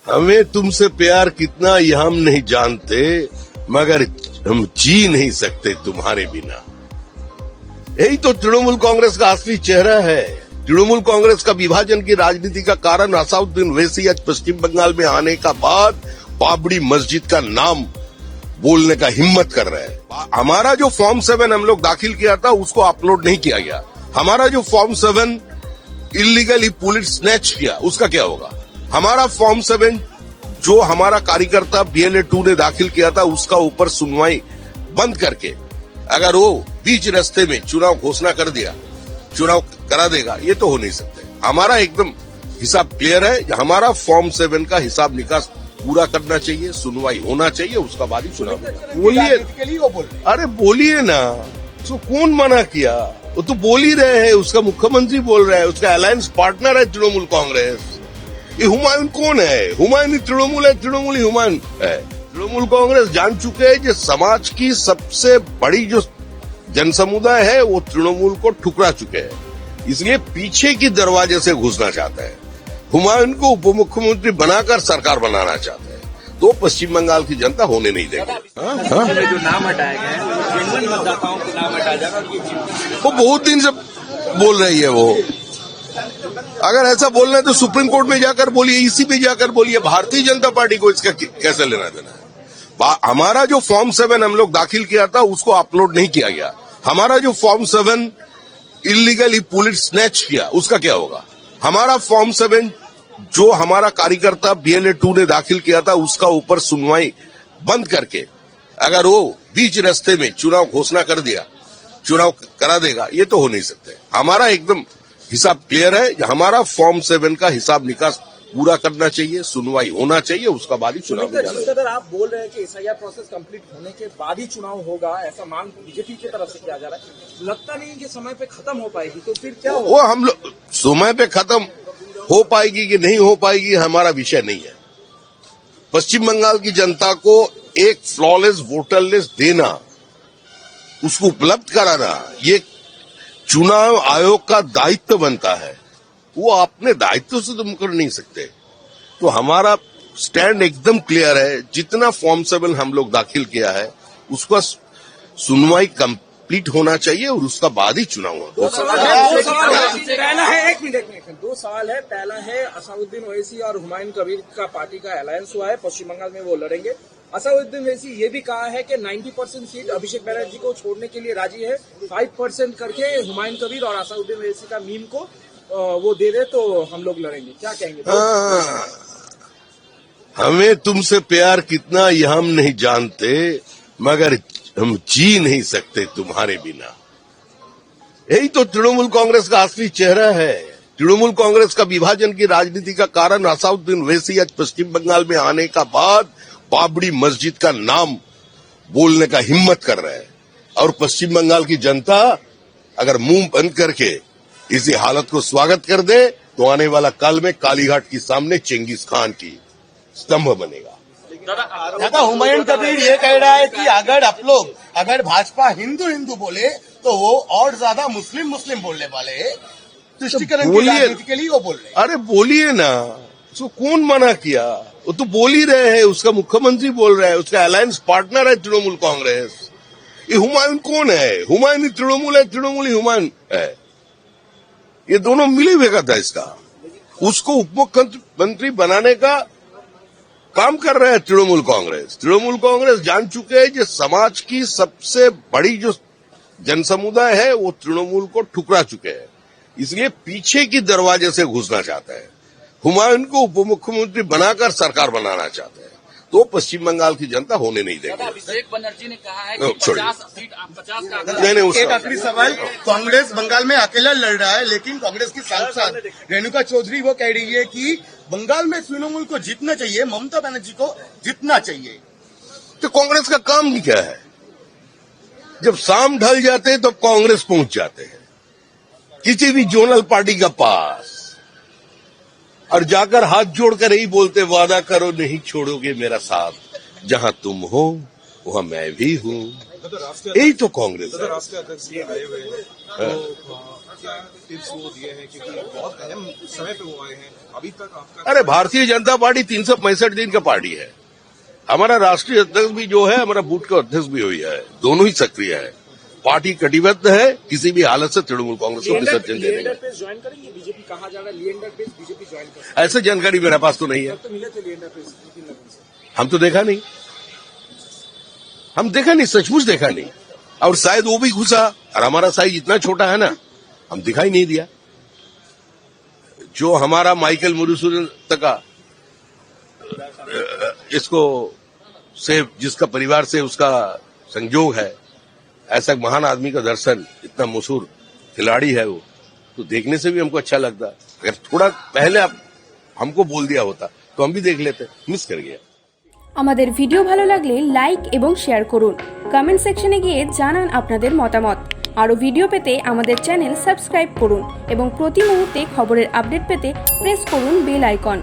हमें तुमसे प्यार कितना ये हम नहीं जानते, मगर हम जी नहीं सकते तुम्हारे बिना। यही तो तृणमूल कांग्रेस का असली चेहरा है। तृणमूल कांग्रेस का विभाजन की राजनीति का कारण असाउद्दीन ओवैसी आज पश्चिम बंगाल में आने का बाद बाबरी मस्जिद का नाम बोलने का हिम्मत कर रहे हैं। हमारा जो फॉर्म 7 हम लोग दाखिल किया था उसको अपलोड नहीं किया गया। हमारा जो फॉर्म 7 इलीगली पुलिस स्नैच किया उसका क्या होगा? हमारा फॉर्म 7 जो हमारा कार्यकर्ता BLA 2 ने दाखिल किया था उसका ऊपर सुनवाई बंद करके अगर वो बीच रास्ते में चुनाव घोषणा कर दिया, चुनाव करा देगा, ये तो हो नहीं सकते। हमारा एकदम हिसाब क्लियर है। हमारा फॉर्म 7 का हिसाब निकास पूरा करना चाहिए, सुनवाई होना चाहिए, उसका बाद ही चुनाव। बोलिए, अरे बोलिए ना, तो कौन मना किया? वो तो बोल ही रहे हैं, उसका मुख्यमंत्री बोल रहा है, उसका अलायंस पार्टनर है तृणमूल कांग्रेस। ये हुमायूं कौन है? हुमायूं तृणमूल है, तृणमूल ही हुमायूं है। तृणमूल कांग्रेस जान चुके हैं कि समाज की सबसे बड़ी जो जनसमुदाय है वो तृणमूल को ठुकरा चुके हैं, इसलिए पीछे की दरवाजे से घुसना चाहता है। हुमायूं को उप मुख्यमंत्री बनाकर सरकार बनाना चाहते हैं, तो पश्चिम बंगाल की जनता होने नहीं देगी। जो नाम हटाए गए हैं मतदाताओं के नाम हटाया जाएगा। वो बहुत दिन से बोल रही है। वो अगर ऐसा बोलना है तो सुप्रीम कोर्ट में जाकर बोलिए, EC में जाकर बोलिए। भारतीय जनता पार्टी को इसका कैसे लेना देना है? हमारा जो फॉर्म 7 हम लोग दाखिल किया था उसको अपलोड नहीं किया गया। हमारा जो फॉर्म 7 इलीगली पुलिस स्नैच किया उसका क्या होगा? हमारा फॉर्म 7 जो हमारा कार्यकर्ता BLA 2 ने दाखिल किया था उसका ऊपर सुनवाई बंद करके अगर वो बीच रास्ते में चुनाव घोषणा कर दिया, चुनाव करा देगा, ये तो हो नहीं सकते। हमारा एकदम हिसाब क्लियर है। हमारा फॉर्म 7 का हिसाब निकास पूरा करना चाहिए, सुनवाई होना चाहिए, उसका बाद ही चुनाव में जाना। अगर आप बोल रहे हैं कि SIR प्रोसेस कंप्लीट होने के बाद ही चुनाव होगा, ऐसा मांग बीजेपी की तरफ से किया जा रहा है, लगता नहीं कि समय पे खत्म हो पाएगी, तो फिर क्या होगा? वो हम लोग समय पे खत्म हो पाएगी कि नहीं हो पाएगी हमारा विषय नहीं है। पश्चिम बंगाल की जनता को एक फ्लॉलेस वोटर लिस्ट देना, उसको उपलब्ध कराना, ये चुनाव आयोग का दायित्व बनता है। वो अपने दायित्व से तो मुकर नहीं सकते। तो हमारा स्टैंड एकदम क्लियर है। जितना फॉर्म 7 हम लोग दाखिल किया है उसका सुनवाई कंप्लीट होना चाहिए और उसका बाद ही चुनाव होगा। 2 साल है। पहला है असाउद्दीन ओवैसी और हुमायूं कबीर का पार्टी का अलायंस हुआ है, पश्चिम बंगाल में वो लड़ेंगे। असाउद्दीन ओवैसी ये भी कहा है कि 90% सीट अभिषेक बनर्जी को छोड़ने के लिए राजी है। 5% करके हुमायूं कबीर और असाउद्दीन ओवैसी का मीम को वो दे दे तो हम लोग लड़ेंगे। क्या कहेंगे? हमें तुमसे प्यार कितना ये हम नहीं जानते, मगर हम जी नहीं सकते तुम्हारे बिना। यही तो तृणमूल कांग्रेस का असली चेहरा है। तृणमूल कांग्रेस का विभाजन की राजनीति का कारण असाउद्दीन ओवैसी आज पश्चिम बंगाल में आने का बाद बाबरी मस्जिद का नाम बोलने का हिम्मत कर रहे हैं, और पश्चिम बंगाल की जनता अगर मुंह बंद करके इसी हालत को स्वागत कर दे तो आने वाला काल में कालीघाट के सामने चेंगिस खान की स्तंभ बनेगा। दादा, हुमायूं कबीर ये कह रहा है कि अगर भाजपा हिंदू बोले तो वो और ज्यादा मुस्लिम बोलने वाले हैं। तुष्टिकरण की राजनीति के लिए वो बोल रहे हैं। अरे बोलिए ना, तो कौन मना किया? वो तो बोल ही रहे हैं, उसका मुख्यमंत्री बोल रहा है, उसका अलायंस पार्टनर है तृणमूल कांग्रेस। ये हुमायूं कौन है? हुमायूं तृणमूल है, तृणमूल ही हुमायूं है। ये दोनों मिले हुए का था इसका। उसको उप मुख्यमंत्री बनाने का काम कर रहे हैं तृणमूल कांग्रेस। तृणमूल कांग्रेस जान चुके हैं कि समाज की सबसे बड़ी जो जनसमुदाय है वो तृणमूल को ठुकरा चुके हैं, इसलिए पीछे की दरवाजे से घुसना चाहता है। हुमायूं को उप मुख्यमंत्री बनाकर सरकार बनाना चाहते हैं, तो पश्चिम बंगाल की जनता होने नहीं देगी। अभिषेक बनर्जी ने कहा है कि 50 सीट 50 का एक आखिरी सवाल, कांग्रेस बंगाल में अकेला लड़ रहा है, लेकिन कांग्रेस की सांसद रेणुका चौधरी वो कह रही है कि बंगाल में तृणमूल को जीतना चाहिए, ममता बनर्जी को जीतना चाहिए। तो कांग्रेस का काम क्या है? जब शाम ढल जाते हैं तो कांग्रेस पहुंच जाते हैं किसी भी जोनल पार्टी का पास, और जाकर हाथ जोड़कर यही बोलते, वादा करो नहीं छोड़ोगे मेरा साथ, जहां तुम हो वहां मैं भी हूं। यही तो कांग्रेस है। राष्ट्रीय अध्यक्ष जी आए हुए हैं, तो क्या टिप्स वो दिए हैं, क्योंकि बहुत अहम समय पे वो आए हैं, अभी तक आपका अरे भारतीय जनता पार्टी 365 दिन का पार्टी है। हमारा राष्ट्रीय अध्यक्ष भी जो है, हमारा बूथ का अध्यक्ष भी हुई है, दोनों ही सक्रिय है। पार्टी कटिबद्ध है किसी भी हालत से तृणमूल कांग्रेस को विसर्जन देने लिएंडर में। पेज ज्वाइन करेंगे? बीजेपी कहा जा रहा है लिएंडर पेज बीजेपी ज्वाइन करेंगे। ऐसे जानकारी मेरे पास तो नहीं है। तो मिले थे लिएंडर पेज नितिन नवीन से। हम तो देखा नहीं, हम देखा नहीं, सचमुच देखा नहीं। और शायद वो भी घुसा, और हमारा साइज इतना छोटा है ना, हम दिखाई नहीं दिया। जो हमारा माइकल मुरुसुन तक इसको से जिसका परिवार से उसका संयोग है, ऐसा महान आदमी का दर्शन, इतना मशहूर खिलाड़ी है वो, तो देखने से भी हमको अच्छा लगता। अगर थोड़ा पहले आप हमको बोल दिया होता तो हम भी देख लेते। मिस कर गया। আমাদের ভিডিও ভালো লাগলে লাইক এবং শেয়ার করুন। কমেন্ট সেকশনে গিয়ে জানান আপনাদের মতামত। আরও ভিডিও পেতে আমাদের চ্যানেল সাবস্ক্রাইব করুন এবং প্রতি মুহূর্তে খবরের আপডেট পেতে প্রেস করুন বেল আইকন।